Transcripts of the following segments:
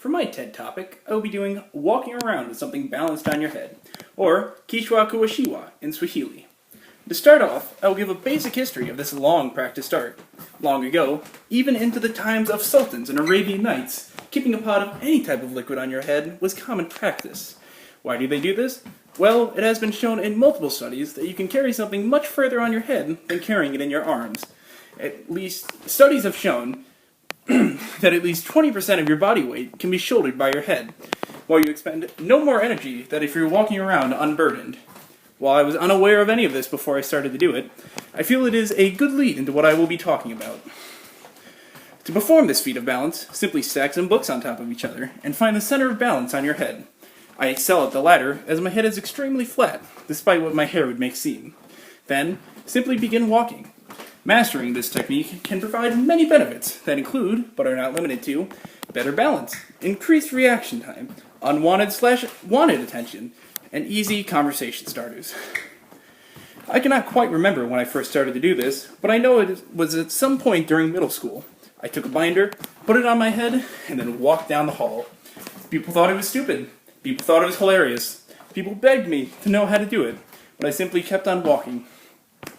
For my TED topic, I will be doing walking around with something balanced on your head, or Kishwa Kuwashiwa in Swahili. To start off, I will give a basic history of this long practiced art. Long ago, even into the times of sultans and Arabian Nights, keeping a pot of any type of liquid on your head was common practice. Why do they do this? Well, it has been shown in multiple studies that you can carry something much further on your head than carrying it in your arms. At least, studies have shown that at least 20% of your body weight can be shouldered by your head, while you expend no more energy than if you're walking around unburdened. While I was unaware of any of this before I started to do it, I feel it is a good lead into what I will be talking about. To perform this feat of balance, simply stack some books on top of each other and find the center of balance on your head. I excel at the latter as my head is extremely flat, despite what my hair would make seem. Then, simply begin walking. Mastering this technique can provide many benefits that include, but are not limited to, better balance, increased reaction time, unwanted/wanted attention, and easy conversation starters. I cannot quite remember when I first started to do this, but I know it was at some point during middle school. I took a binder, put it on my head, and then walked down the hall. People thought it was stupid. People thought it was hilarious. People begged me to know how to do it, but I simply kept on walking.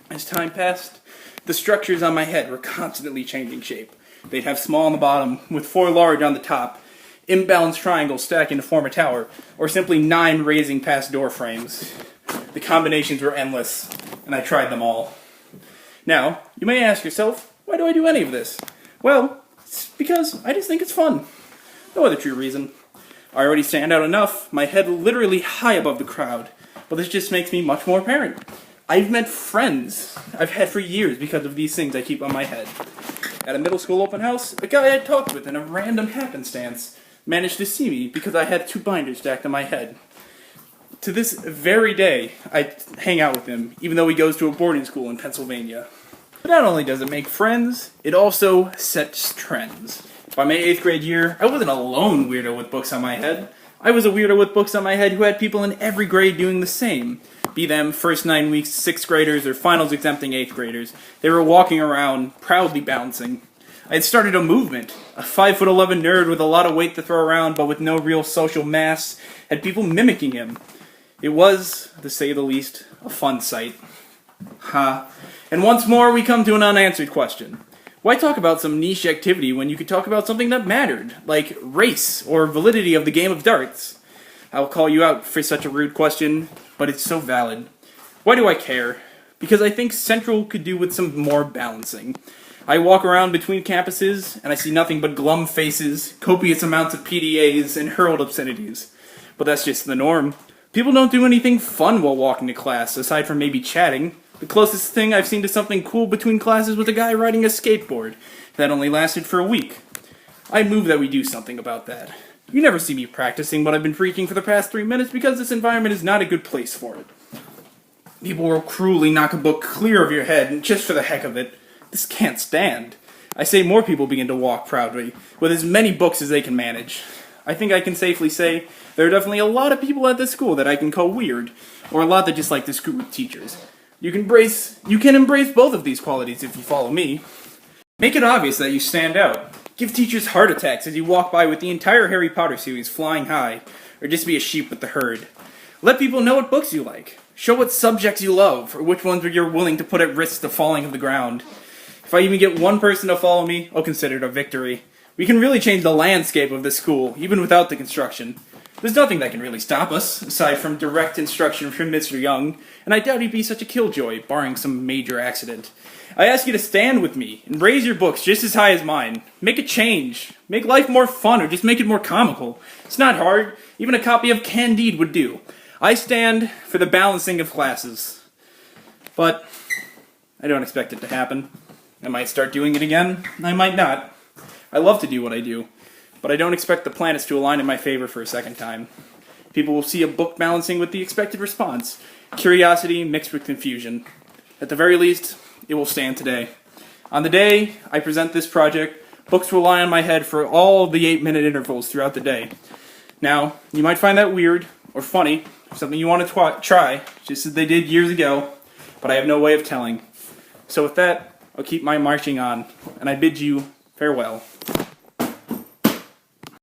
As time passed, the structures on my head were constantly changing shape. They'd have small on the bottom, with 4 large on the top, imbalanced triangles stacking to form a tower, or simply 9 raising past door frames. The combinations were endless, and I tried them all. Now, you may ask yourself, why do I do any of this? Well, it's because I just think it's fun. No other true reason. I already stand out enough, my head literally high above the crowd, but this just makes me much more apparent. I've met friends I've had for years because of these things I keep on my head. At a middle school open house, a guy I talked with in a random happenstance managed to see me because I had 2 binders stacked on my head. To this very day, I hang out with him, even though he goes to a boarding school in Pennsylvania. But not only does it make friends, it also sets trends. By my 8th grade year, I wasn't a lone weirdo with books on my head. I was a weirdo with books on my head who had people in every grade doing the same. Be them first 9 weeks 6th graders or finals exempting 8th graders. They were walking around, proudly bouncing. I had started a movement. A 5'11" nerd with a lot of weight to throw around but with no real social mass had people mimicking him. It was, to say the least, a fun sight. And once more we come to an unanswered question. Why talk about some niche activity when you could talk about something that mattered, like race or validity of the game of darts? I'll call you out for such a rude question, but it's so valid. Why do I care? Because I think Central could do with some more balancing. I walk around between campuses, and I see nothing but glum faces, copious amounts of PDAs, and hurled obscenities. But that's just the norm. People don't do anything fun while walking to class, aside from maybe chatting. The closest thing I've seen to something cool between classes was a guy riding a skateboard. That only lasted for a week. I move that we do something about that. You never see me practicing what I've been preaching for the past 3 minutes because this environment is not a good place for it. People will cruelly knock a book clear of your head just for the heck of it. This can't stand. I say more people begin to walk proudly, with as many books as they can manage. I think I can safely say there are definitely a lot of people at this school that I can call weird, or a lot that just like to screw with teachers. You can embrace both of these qualities if you follow me. Make it obvious that you stand out. Give teachers heart attacks as you walk by with the entire Harry Potter series flying high, or just be a sheep with the herd. Let people know what books you like. Show what subjects you love, or which ones you're willing to put at risk the falling of the ground. If I even get one person to follow me, I'll consider it a victory. We can really change the landscape of this school, even without the construction. There's nothing that can really stop us, aside from direct instruction from Mr. Young, and I doubt he'd be such a killjoy, barring some major accident. I ask you to stand with me, and raise your books just as high as mine. Make a change. Make life more fun, or just make it more comical. It's not hard. Even a copy of Candide would do. I stand for the balancing of classes. But I don't expect it to happen. I might start doing it again. I might not. I love to do what I do. But I don't expect the planets to align in my favor for a second time. People will see a book balancing with the expected response. Curiosity mixed with confusion. At the very least, it will stand today. On the day I present this project, books will lie on my head for all the 8-minute intervals throughout the day. Now, you might find that weird, or funny, or something you want to try, just as they did years ago, but I have no way of telling. So with that, I'll keep my marching on, and I bid you farewell.